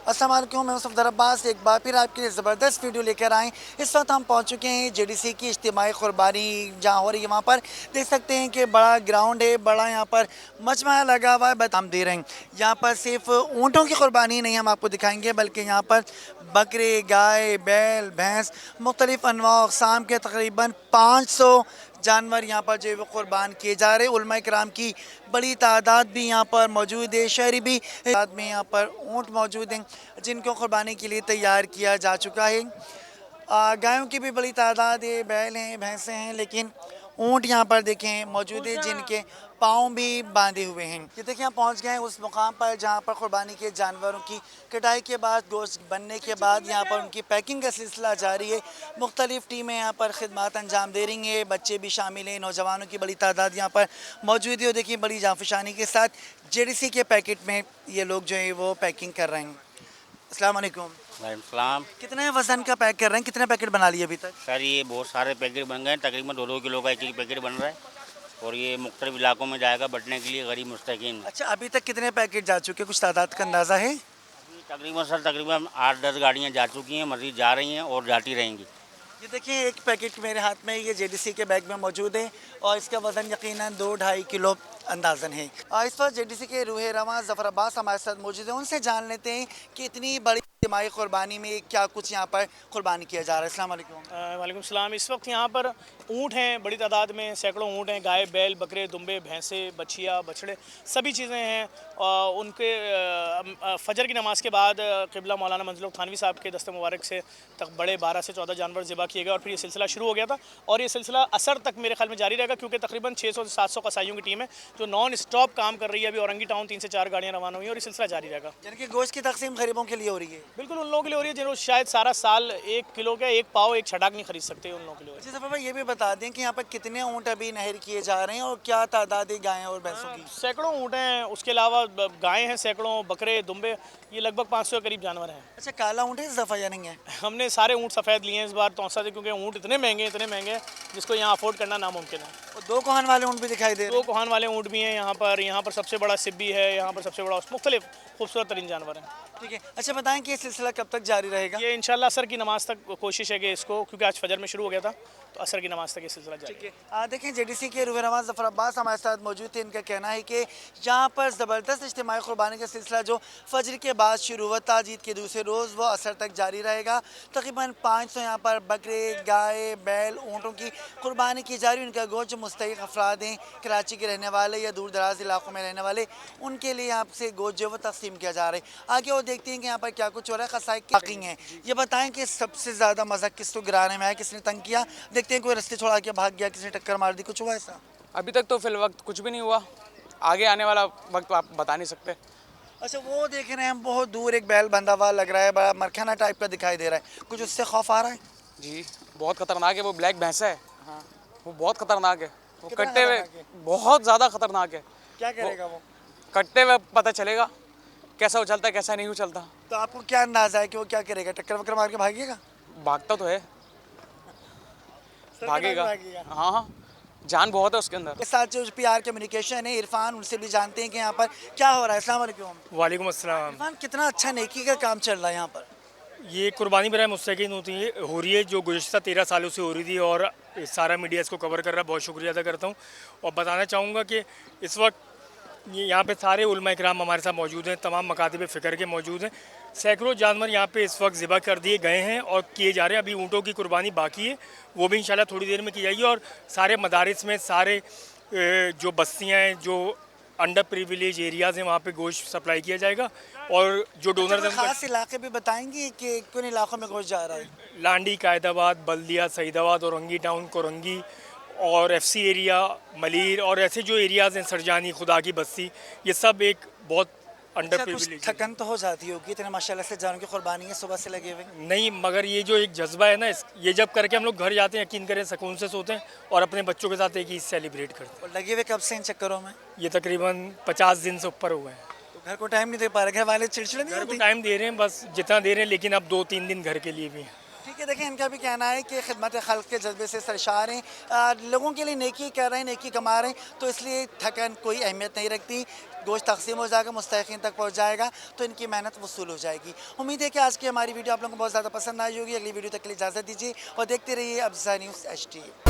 अस्सलाम वालेकुम, मैं यूसुफ अब्बास एक बार फिर आपके लिए ज़बरदस्त वीडियो लेकर आए। इस वक्त हम पहुंच चुके हैं जेडीसी की इज्तिमाई कुर्बानी जहां हो रही है। वहां पर देख सकते हैं कि बड़ा ग्राउंड है, बड़ा यहां पर मजमा लगा हुआ है। बट हम दे रहे हैं यहां पर सिर्फ ऊँटों की कुर्बानी नहीं हम आपको दिखाएंगे, बल्कि यहाँ पर बकरे, गाय, बैल, भैंस, मुख्तलिफ अनवा अक़साम के तकरीबन 500 जानवर यहाँ पर जो है वो कुर्बान किए जा रहे हैं। उलमा कराम की बड़ी तादाद भी यहाँ पर मौजूद है, शहरी भी तादाद में यहाँ पर ऊँट मौजूद हैं जिनको कुर्बानी के लिए तैयार किया जा चुका है। गायों की भी बड़ी तादाद है, बैल हैं, भैंसें हैं, लेकिन ऊँट यहाँ पर देखें मौजूद है जिनके पाँव भी बांधे हुए हैं। ये देखिए हम पहुँच गए हैं उस मुकाम पर जहाँ पर कुर्बानी के जानवरों की कटाई के बाद, गोश्त बनने के बाद यहाँ पर उनकी पैकिंग का सिलसिला जारी है। मुख्तलिफ़ टीमें यहाँ पर खिदमत अंजाम दे रही हैं, बच्चे भी शामिल हैं, नौजवानों की बड़ी तादाद यहाँ पर मौजूद है। और देखिए बड़ी जाफशानी के साथ जेडीसी के पैकेट में ये लोग जो है वो पैकिंग कर रहे हैं। अस्सलाम वालेकुम। वालेकुम। कितने वज़न का पैक कर रहे हैं, कितने पैकेट बना लिए अभी तक? सर ये बहुत सारे पैकेट बन गए हैं, तकरीबन 2-2 किलो का एक पैकेट बन रहा है और ये मुख्तलिफ इलाकों में जाएगा बंटने के लिए गरीब मुस्तकीन। अच्छा, अभी तक कितने पैकेट जा चुके हैं, कुछ तादाद का अंदाज़ा है? तकरीबन 8-10 गाड़ियाँ जा चुकी हैं, मज़ीद जा रही हैं और जाती रहेंगी। ये देखिए एक पैकेट मेरे हाथ में ये जेडीसी के बैग में मौजूद है और इसका वज़न यकीनन 2-2.5 किलो अंदाज़न है। इस वक्त जेडीसी के रूह रवां ज़फ़र अब्बास हमारे साथ मौजूद है, उनसे जान लेते हैं कि इतनी बड़ी इज्तिमाई कुर्बानी में क्या कुछ यहाँ पर कुर्बानी किया जा रहा है। अस्सलाम वालेकुम। वालेकुम सलाम। इस वक्त यहाँ पर ऊँट हैं बड़ी तादाद में, सैकड़ों ऊँट हैं, गाय, बैल, बकरे, दुम्बे, भैंसे, बछिया, बछड़े, सभी चीज़ें हैं। उनके फजर की नमाज के बाद क़िबला मौलाना मंज़िल थानवी साहब के दस्ते मुबारक से तक बड़े 12 से 14 जानवर ज़िबा किए गए और फिर ये सिलसिला शुरू हो गया था और ये सिलसिला असर तक मेरे ख्याल में जारी रहेगा, क्योंकि तकरीबन 600 से 700 कसाईयों की टीम है जो नॉन स्टॉप काम कर रही है। अभी औरंगी टाउन 3 से 4 गाड़ियाँ रवाना हुई हैं और ये सिलसिला जारी रहेगा। यानी कि गोश्त की तकसीम गरीबों के लिए हो रही है? बिल्कुल, उन लोगों के लिए हो रही है जिन्होंने शायद सारा साल 1 किलो का एक पाव, एक छटाक नहीं खरीद सकते, उन लोगों के लिए। जी सफ़र भाई, ये भी बता दें कि यहाँ पर कितने ऊँट अभी नहर किए जा रहे हैं और क्या तादाद है गायें और भैंसों की? सैकड़ों ऊँट हैं, उसके अलावा गायें हैं सैकड़ों, बकरे, दुम्बे, ये लगभग 500 के करीब जानवर हैं। अच्छा, काला ऊँट है इस दफ़ा या नहीं है? हमने सारे ऊँट सफ़ेद लिए हैं इस बार तौसा से, क्योंकि ऊँट इतने महंगे जिसको यहाँ अफोर्ड करना नामुमकिन है। और 2 कोहन वाले ऊँट भी दिखाई दे रहे 2 हैं। कोहान वाले ऊँट भी हैं यहाँ पर सबसे बड़ा सिब्बी है, यहाँ पर सबसे बड़ा मुख्तलिफ खूबसूरत तरीन जानवर हैं। ठीक है, अच्छा बताएं कि ये सिलसिला कब तक जारी रहेगा? ये इंशाल्लाह असर की नमाज़ तक कोशिश है कि इसको, क्योंकि आज फजर में शुरू हो गया था, तो असर की नमाज़ तक ये सिलसिला जारी है। देखें जेडीसी के रूह रवां ज़फ़र अब्बास हमारे साथ मौजूद थे। इनका कहना है कि यहाँ पर ज़बरदस्त इज्तिमाई कुर्बानी का सिलसिला जो फजर के बाद शुरू हुआ था, ईद के दूसरे रोज़ वो असर तक जारी रहेगा। तकरीबन 500 यहाँ पर बकरे, गाय, बैल, ऊँटों की कुर्बानी की जा रही है। उनका गोश्त जो मुस्तहिक़ अफराद हैं, कराची के रहने वाले या दूर दराज इलाकों में रहने वाले, उनके लिए यहाँ से गोश्त जो वो तकसीम किया जा रहा है। आगे वो देखते हैं कि यहाँ पर क्या कुछ हो रहा है। कसाई की हैं, ये बताएं कि सबसे ज़्यादा मज़ा किसको गिराने में आया, किसने तंग किया? देखते हैं कोई रास्ते छोड़ा के भाग गया, किसने टक्कर मार दी, कुछ हुआ ऐसा? अभी तक तो फिल वक्त कुछ भी नहीं हुआ, आगे आने वाला वक्त आप बता नहीं सकते। अच्छा, वो देख रहे हैं हम बहुत दूर एक बैल बंधा हुआ लग रहा है, बड़ा मरखाना टाइप का दिखाई दे रहा है, कुछ उससे खौफ आ रहा है? जी बहुत खतरनाक है, वो ब्लैक भैंस है। हाँ, वो बहुत खतरनाक है, वो कितना कटते हुए खतरनाक है? बहुत ज़्यादा खतरनाक है। क्या करेगा वो? कटते हुए पता चलेगा कैसा उछलता है कैसा नहीं उछलता। तो आपको क्या अंदाजा है कि वो क्या करेगा? टक्कर वक्कर मार के भागेगा? भागता तो है, भागेगा। भागेगा। हाँ हाँ, जान बहुत है उसके अंदर। के साथ जो पीआर कम्युनिकेशन है इरफान, उनसे भी जानते हैं कि यहाँ पर क्या हो रहा है। अस्सलाम वालेकुम। वालेकुम अस्सलाम। इरफान, कितना अच्छा नेकी का काम चल रहा है यहाँ पर? ये कुर्बानी बराए मुस्तकीन हो रही है जो गुज़श्ता 13 सालों से हो रही थी और सारा मीडिया इसको कवर कर रहा है। बहुत शुक्रिया अदा करता हूँ और बताना चाहूँगा कि इस वक्त यहाँ पे सारे उलमा इकराम हमारे साथ मौजूद हैं, तमाम मकातिब फ़िक्र के मौजूद हैं। सैकड़ों जानवर यहाँ पे इस वक्त ज़िबा कर दिए गए हैं और किए जा रहे हैं। अभी ऊँटों की कुर्बानी बाकी है, वो भी इंशाल्लाह थोड़ी देर में की जाएगी। और सारे मदारिस में सारे जो बस्तियाँ हैं, जो अंडर प्रिविलेज एरियाज़ हैं, वहाँ पे गोश्त सप्लाई किया जाएगा। और जो डोनर हैं, खास इलाके भी बताएंगे कि किन इलाकों में गोश्त जा रहा है? लांडी, कायदाबाद, बल्दिया, सईदाबाद, औरंगी टाउन, कोरंगी और एफसी एरिया, मलीर और ऐसे जो एरियाज़ हैं, सरजानी, खुदा की बस्ती, ये सब एक बहुत अंडर प्रिविलेज। थकन तो हो जाती होगी, इतने माशाल्लाह से जानों की कुर्बानी है सुबह से लगे हुए? नहीं, मगर ये जो एक जज्बा है ना, ये जब करके हम लोग घर जाते हैं, यकीन करें सुकून से सोते हैं और अपने बच्चों के साथ एक ईद सेलिब्रेट करते हैं। और लगे हुए कब से इन चक्करों में? ये तकरीबन 50 दिन से ऊपर हुए हैं। तो घर को टाइम नहीं दे पा रहे, घर वाले चिड़चिड़े नहीं घर को होती? टाइम दे रहे हैं, बस जितना दे रहे हैं, लेकिन अब 2-3 दिन घर के लिए भी हैं। ठीक कि देखें इनका भी कहना है कि खिदमत खल्क के जज्बे से सरशार हैं, लोगों के लिए नेकी कर रहे हैं, नेकी कमा रहे हैं, तो इसलिए थकन कोई अहमियत नहीं रखती। गोश्त तकसीम हो जाएगा, मुस्तहिकीन तक पहुंच जाएगा, तो इनकी मेहनत वसूल हो जाएगी। उम्मीद है कि आज की हमारी वीडियो आप लोगों को बहुत ज़्यादा पसंद आई होगी। अगली वीडियो तक के लिए इजाज़त दीजिए और देखते रहिए अफज़ा न्यूज़ HD।